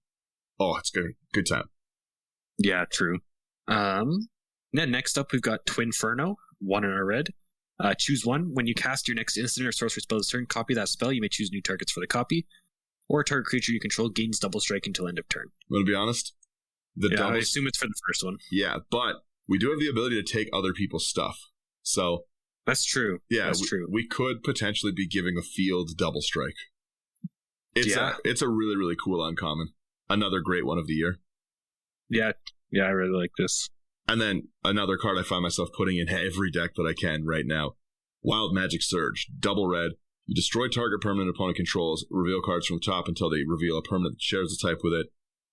oh, it's good time. Yeah, true. Then next up, we've got Twinferno, 1 in our red. Choose 1. When you cast your next instant or sorcery spell this turn, copy that spell. You may choose new targets for the copy. Or a target creature you control gains double strike until end of turn. I'm going to be honest. I assume it's for the first one. Yeah, but we do have the ability to take other people's stuff. So that's true. Yeah, that's true. We could potentially be giving a field double strike. It's a really, really cool uncommon. Another great one of the year. Yeah, I really like this. And then another card I find myself putting in every deck that I can right now. Wild Magic Surge. Double red. You destroy target permanent opponent controls, reveal cards from the top until they reveal a permanent that shares the type with it,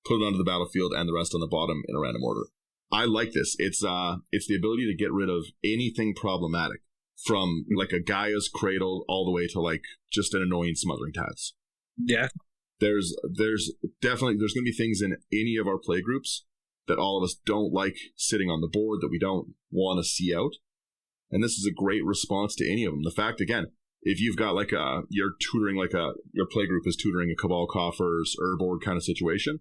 put it onto the battlefield, and the rest on the bottom in a random order. I like this. It's the ability to get rid of anything problematic, from like a Gaia's Cradle all the way to like just an annoying Smothering Tats. Yeah. There's definitely going to be things in any of our play groups that all of us don't like sitting on the board, that we don't want to see out. And this is a great response to any of them. The fact, again, if you've got like you're tutoring your play group is tutoring a Cabal Coffers, Urborg kind of situation,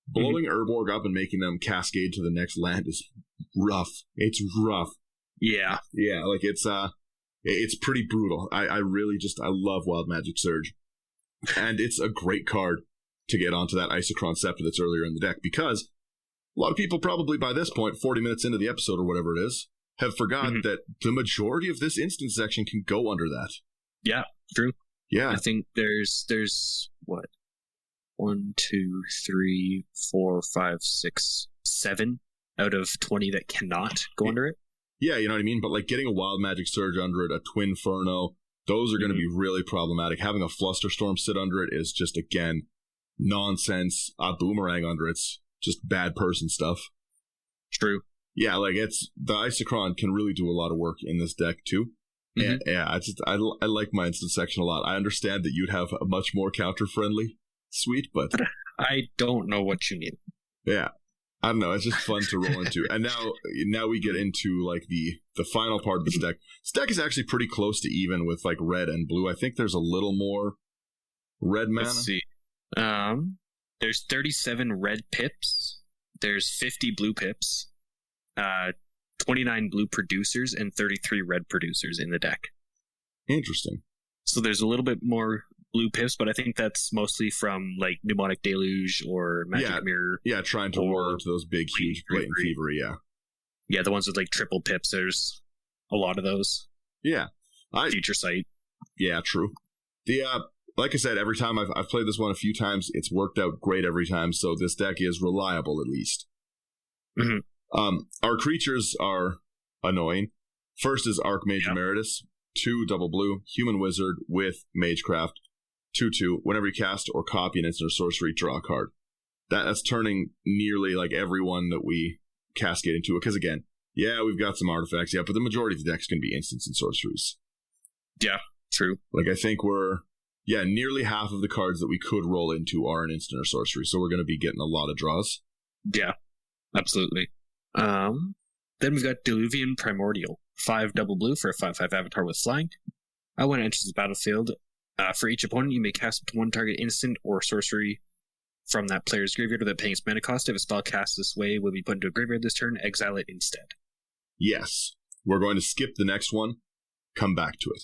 blowing Urborg up and making them cascade to the next land is rough. It's rough. Yeah. Yeah, like it's pretty brutal. I really I love Wild Magic Surge. And it's a great card to get onto that Isochron Scepter that's earlier in the deck, because a lot of people probably by this point, 40 minutes into the episode or whatever it is, have forgotten that the majority of this instance section can go under that. Yeah, true. Yeah. I think there's what? 1, 2, 3, 4, 5, 6, 7 out of 20 that cannot go under it. Yeah, you know what I mean? But like getting a Wild Magic Surge under it, a Twinferno, those are going to be really problematic. Having a Flusterstorm sit under it is just, again, nonsense. A Boomerang under it's just bad person stuff. True. Yeah, like the Isochron can really do a lot of work in this deck too. And yeah, I like my instant section a lot. I understand that you'd have a much more counter-friendly suite, but I don't know what you mean. Yeah. I don't know, it's just fun to roll into. And now we get into like the final part of this deck. This deck is actually pretty close to even with like red and blue. I think there's a little more red mana. Let's see. There's 37 red pips. There's 50 blue pips. 29 blue producers and 33 red producers in the deck. Interesting. So there's a little bit more blue pips, but I think that's mostly from like Mnemonic Deluge or Magic Mirror. Yeah, trying to roll into those big, huge Blatant Fever, yeah. Yeah, the ones with like triple pips, there's a lot of those. Yeah. Future Sight. Yeah, true. The like I said, every time I've played this one a few times, it's worked out great every time, so this deck is reliable at least. Our creatures are annoying. First is Archmage Emeritus, 2 double blue, human wizard with Magecraft, 2/2. Whenever you cast or copy an instant or sorcery, draw a card. That's turning nearly like everyone that we cascade into it. Because again, we've got some artifacts, but the majority of the deck's going to be instants and sorceries. Yeah, true. Like I think nearly half of the cards that we could roll into are an instant or sorcery. So we're going to be getting a lot of draws. Yeah, absolutely. Then we've got Diluvian Primordial, 5 double blue for a 5/5 avatar with flying. When it enters the battlefield, for each opponent, you may cast one target instant or sorcery from that player's graveyard without paying its mana cost. If a spell cast this way will be put into a graveyard this turn, exile it instead. Yes. We're going to skip the next one, come back to it.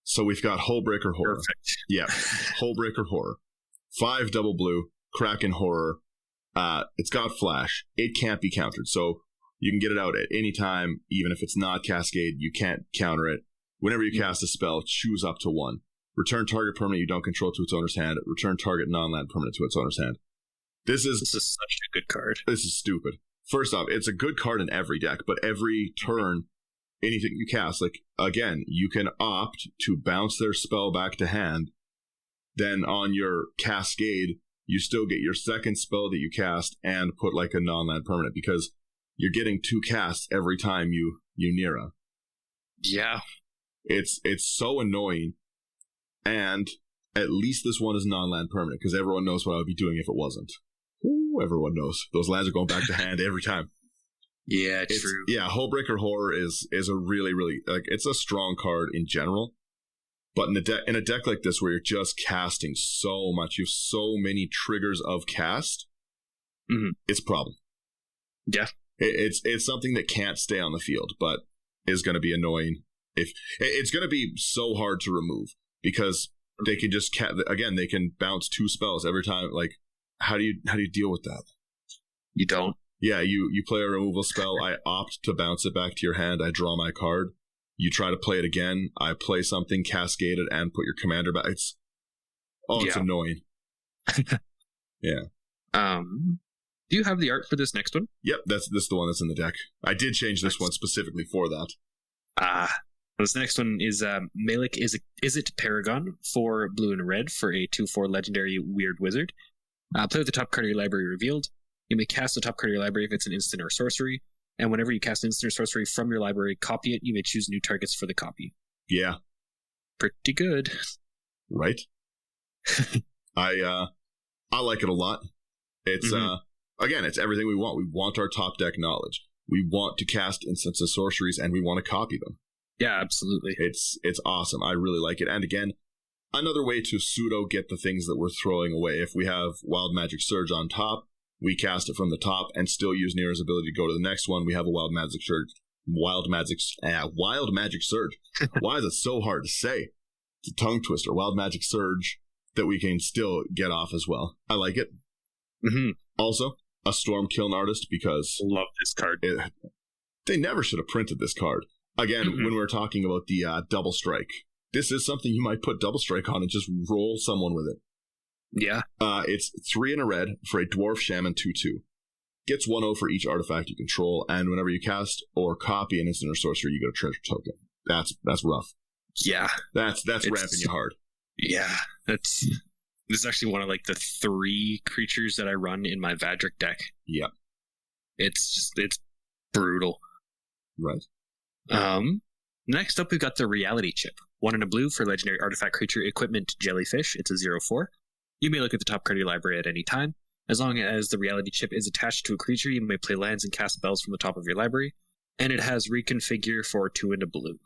So we've got Hullbreaker Horror. Perfect. Yeah, Hullbreaker Horror. 5 double blue, Kraken Horror. It's got flash. It can't be countered, so you can get it out at any time, even if it's not Cascade. You can't counter it. Whenever you cast a spell, choose up to 1. Return target permanent you don't control to its owner's hand. Return target non-land permanent to its owner's hand. This is such a good card. This is stupid. First off, it's a good card in every deck, but every turn anything you cast. Like, again, you can opt to bounce their spell back to hand. Then on your cascade, you still get your second spell that you cast and put like a non-land permanent, because you're getting 2 casts every time you Neera. Yeah. It's so annoying. And at least this one is non-land permanent, because everyone knows what I would be doing if it wasn't. Ooh, everyone knows. Those lands are going back to hand every time. Yeah, true. Yeah, Hullbreaker Horror is a really, really, like, it's a strong card in general. But in a deck like this, where you're just casting so much, you have so many triggers of cast, it's a problem. Yeah. It's something that can't stay on the field, but is going to be annoying. If it's going to be so hard to remove, because they can just again, they can bounce 2 spells every time. Like, how do you deal with that? You don't. Yeah, you play a removal spell. I opt to bounce it back to your hand. I draw my card. You try to play it again. I play something, cascade it, and put your commander back. It's annoying. Yeah. Do you have the art for this next one? Yep, this is the one that's in the deck. I did change this one specifically for that. This next one is Malik Is It Paragon for blue and red for a 2/4 legendary weird wizard. Play with the top card of your library revealed. You may cast the top card of your library if it's an instant or sorcery. And whenever you cast an instant or sorcery from your library, copy it. You may choose new targets for the copy. Yeah. Pretty good. Right? I like it a lot. It's again, it's everything we want. We want our top deck knowledge. We want to cast instants and sorceries, and we want to copy them. Yeah, absolutely. It's awesome. I really like it. And again, another way to pseudo get the things that we're throwing away. If we have Wild Magic Surge on top, we cast it from the top and still use Neera's ability to go to the next one. We have a Wild Magic Surge. Wild Magic Surge. Why is it so hard to say? It's a tongue twister. Wild Magic Surge that we can still get off as well. I like it. Also, a Stormkiln Artist, because love this card. They never should have printed this card. Again, when we were talking about the double strike, this is something you might put double strike on and just roll someone with it. Yeah. It's 3 and a red for a Dwarf Shaman 2/2. Gets 1/0 for each artifact you control, and whenever you cast or copy an instant or sorcery, you get a treasure token. That's rough. Yeah. That's ramping you hard. Yeah. This is actually one of like the 3 creatures that I run in my Vadric deck. Yeah. It's brutal. Right. Next up, we've got the Reality Chip. 1 and a blue for legendary artifact creature equipment Jellyfish. It's a 0/4. You may look at the top card of your library at any time. As long as the Reality Chip is attached to a creature, you may play lands and cast spells from the top of your library. And it has Reconfigure for 2 and a blue.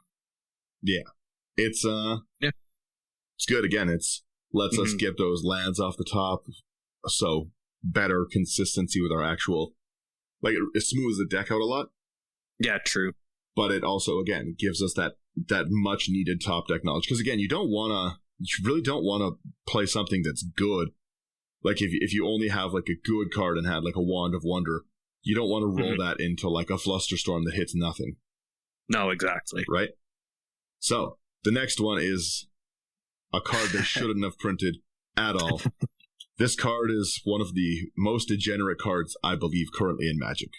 Yeah. It's good. Again, it's lets us get those lands off the top. So better consistency with our actual, like, it smooths the deck out a lot. Yeah, true. But it also, again, gives us that much needed top deck knowledge. Because again, you really don't want to play something that's good. Like if you only have like a good card and had like a Wand of Wonder, you don't want to roll that into like a Flusterstorm that hits nothing. No, exactly. Right? So the next one is a card they shouldn't have printed at all. This card is one of the most degenerate cards, I believe, currently in Magic.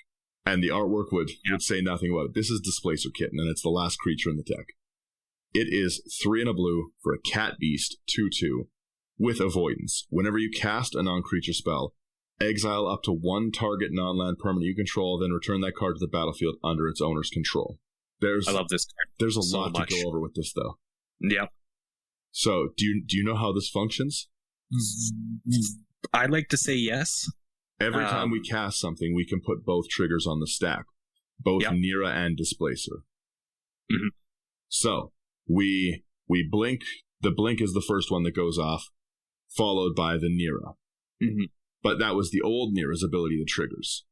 And the artwork would say nothing about it. This is Displacer Kitten, and it's the last creature in the deck. It is 3 and a blue for a Cat Beast 2/2 with Avoidance. Whenever you cast a non-creature spell, exile up to 1 target non-land permanent you control, then return that card to the battlefield under its owner's control. I love this card. There's a lot to go over with this, though. Yep. So, do you know how this functions? I'd like to say yes. Every time we cast something, we can put both triggers on the stack, both Neera and Displacer. So we blink. The blink is the first one that goes off, followed by the Neera. But that was the old Neera's ability that triggers.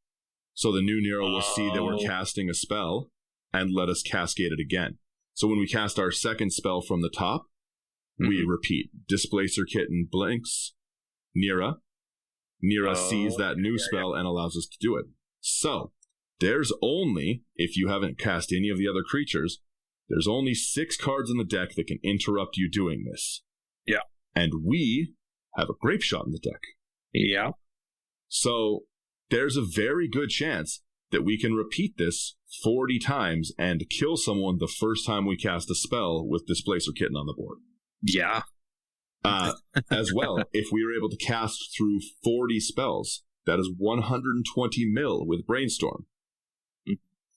So the new Neera will see that we're casting a spell and let us cascade it again. So when we cast our second spell from the top, we repeat. Displacer Kitten blinks. Neera sees that new spell and allows us to do it. So, there's only, if you haven't cast any of the other creatures, there's only 6 cards in the deck that can interrupt you doing this. Yeah. And we have a Grape Shot in the deck. Yeah. So, there's a very good chance that we can repeat this 40 times and kill someone the first time we cast a spell with Displacer Kitten on the board. Yeah. As well, if we were able to cast through 40 spells, that is 120 mil with Brainstorm.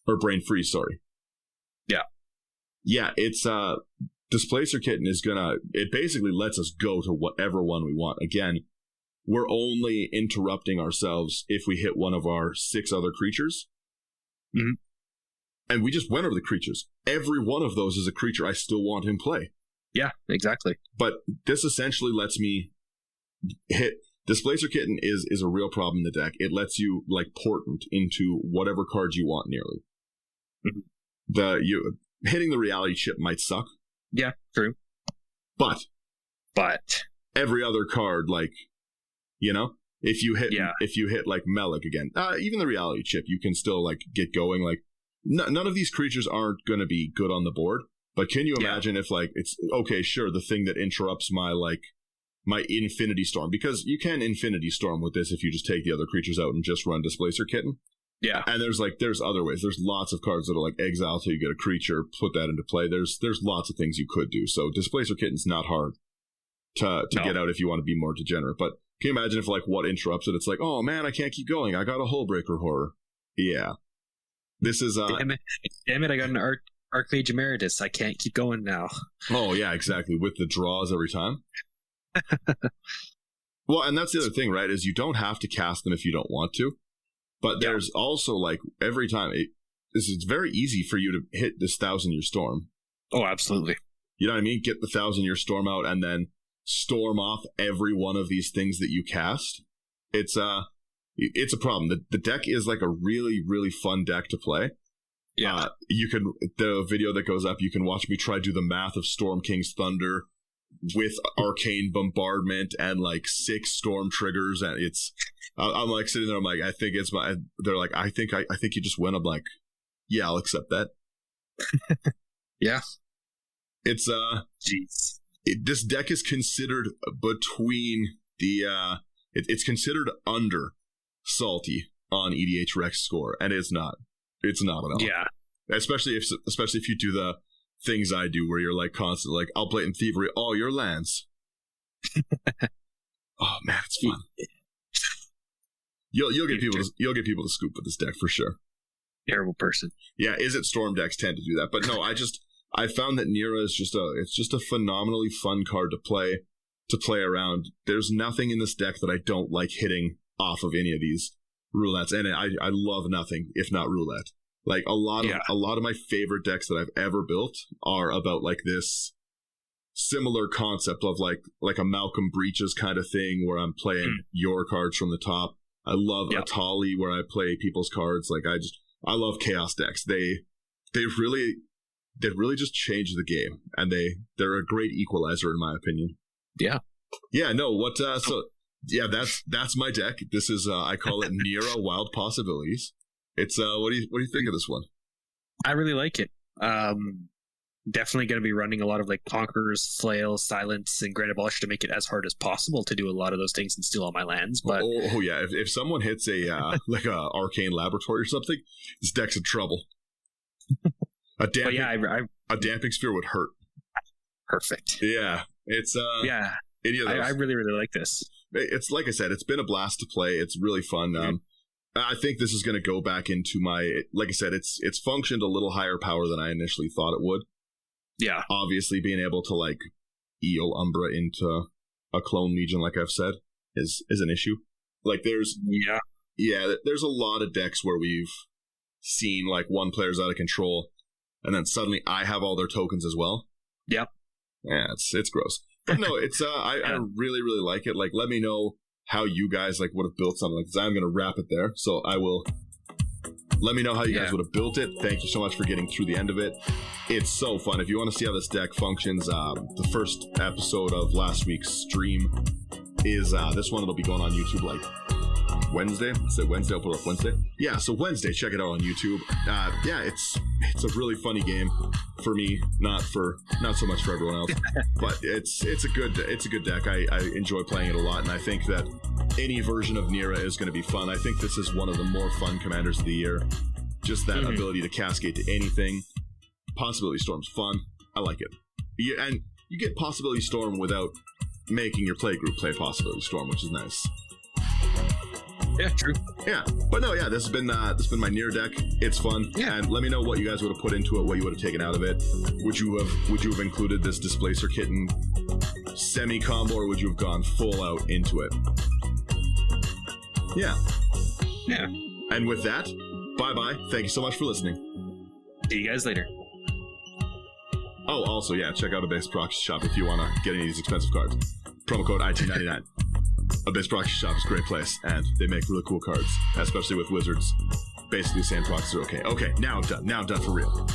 Or Brain Freeze, sorry. Yeah. Yeah, it's Displacer Kitten is it basically lets us go to whatever one we want. Again, we're only interrupting ourselves if we hit one of our 6 other creatures. Mm-hmm. And we just went over the creatures. Every one of those is a creature I still want in play. Yeah, exactly. But this essentially lets me hit... Displacer Kitten is a real problem in the deck. It lets you, like, portent into whatever cards you want, nearly. Mm-hmm. Hitting the reality chip might suck. Yeah, true. But every other card, like, you know, if you hit like Melik again, even the reality chip, you can still like get going. Like, none of these creatures aren't going to be good on the board. But can you imagine if like it's okay? Sure, the thing that interrupts my Infinity Storm, because you can Infinity Storm with this if you just take the other creatures out and just run Displacer Kitten. Yeah, and there's other ways. There's lots of cards that are like exile till you get a creature, put that into play. There's lots of things you could do. So Displacer Kitten's not hard to get out if you want to be more degenerate. But can you imagine if like what interrupts it? It's like, oh man, I can't keep going. I got a Hullbreaker Horror. Yeah, this is damn it! I got an Archmage Emeritus. I can't keep going now. Oh yeah, exactly. With the draws every time. Well, and that's the other thing, right? Is you don't have to cast them if you don't want to. But there's also, like, every time, it's very easy for you to hit this 1,000-Year Storm. Oh, absolutely. You know what I mean? Get the 1,000-Year Storm out and then storm off every one of these things that you cast. It's a problem. The deck is, like, a really, really fun deck to play. Yeah. The video that goes up, you can watch me try to do the math of Storm King's Thunder with Arcane Bombardment and, like, 6 Storm Triggers, and I'm like sitting there. I'm like, I think it's my. They're like, I think you just win. I'm like, yeah, I'll accept that. Yeah, it's jeez. This deck is considered between the. It's considered under Slothy on EDH Rex score, and it's not. It's not at all. Yeah, especially if you do the things I do, where you're like constantly like, I'll Blatant Thievery all your lands. Oh man, it's fun. You'll get people to scoop with this deck for sure. Terrible person. Yeah, is it Storm decks tend to do that? But no, I found that Neera is just a phenomenally fun card to play around. There's nothing in this deck that I don't like hitting off of any of these roulettes, and I love nothing if not roulette. Like a lot of my favorite decks that I've ever built are about like this similar concept of like a Malcolm Breaches kind of thing where I'm playing your cards from the top. I love Atali where I play people's cards. Like I love chaos decks. They really just change the game, and they're a great equalizer in my opinion. Yeah. Yeah, no, that's my deck. This is I call it Neera Wild Possibilities. It's what do you think of this one? I really like it. Definitely going to be running a lot of like Conqueror's Flail, Silence, and Grand Abolish to make it as hard as possible to do a lot of those things and steal all my lands. But oh yeah, if someone hits a like a Arcane Laboratory or something, this deck's in trouble. A damping sphere would hurt. Perfect. Yeah, it's yeah. I really like this. It's like I said, it's been a blast to play. It's really fun. Mm-hmm. I think this is going to go back into my, like I said, it's functioned a little higher power than I initially thought it would. Yeah. Obviously, being able to like eel Umbra into a Clone Legion, like I've said, is an issue. Like there's a lot of decks where we've seen like one player's out of control, and then suddenly I have all their tokens as well. Yeah. Yeah, it's gross. But no, it's I really, really like it. Like, let me know how you guys like would have built something like this. I'm going to wrap it there, so I will. Let me know how you guys would have built it. Thank you so much for getting through the end of it. It's so fun. If you want to see how this deck functions, the first episode of last week's stream is this one. It'll be going on YouTube like Wednesday. Is it Wednesday? I'll put it up Wednesday. Yeah, so Wednesday, check it out on YouTube. Yeah, it's a really funny game for me, not so much for everyone else. But it's a good deck. I enjoy playing it a lot, and I think that any version of Neera is going to be fun. I think this is one of the more fun commanders of the year. Just that ability to cascade to anything. Possibility Storm's fun. I like it. And you get Possibility Storm without making your play group play Possibility Storm, which is nice. Yeah, true. Yeah, but no, yeah, this has been my Neera deck. It's fun, and let me know what you guys would have put into it, what you would have taken out of it. Would you have included this Displacer Kitten semi combo, or would you have gone full out into it? Yeah. And with that, bye bye. Thank you so much for listening. See you guys later. Oh, also, yeah, check out Abyss Proxy Shop if you want to get any of these expensive cards. Promo code IT99. Abyss Proxy Shop is a great place, and they make really cool cards, especially with wizards. Basically saying proxies are okay. Okay, now I'm done. Now I'm done for real.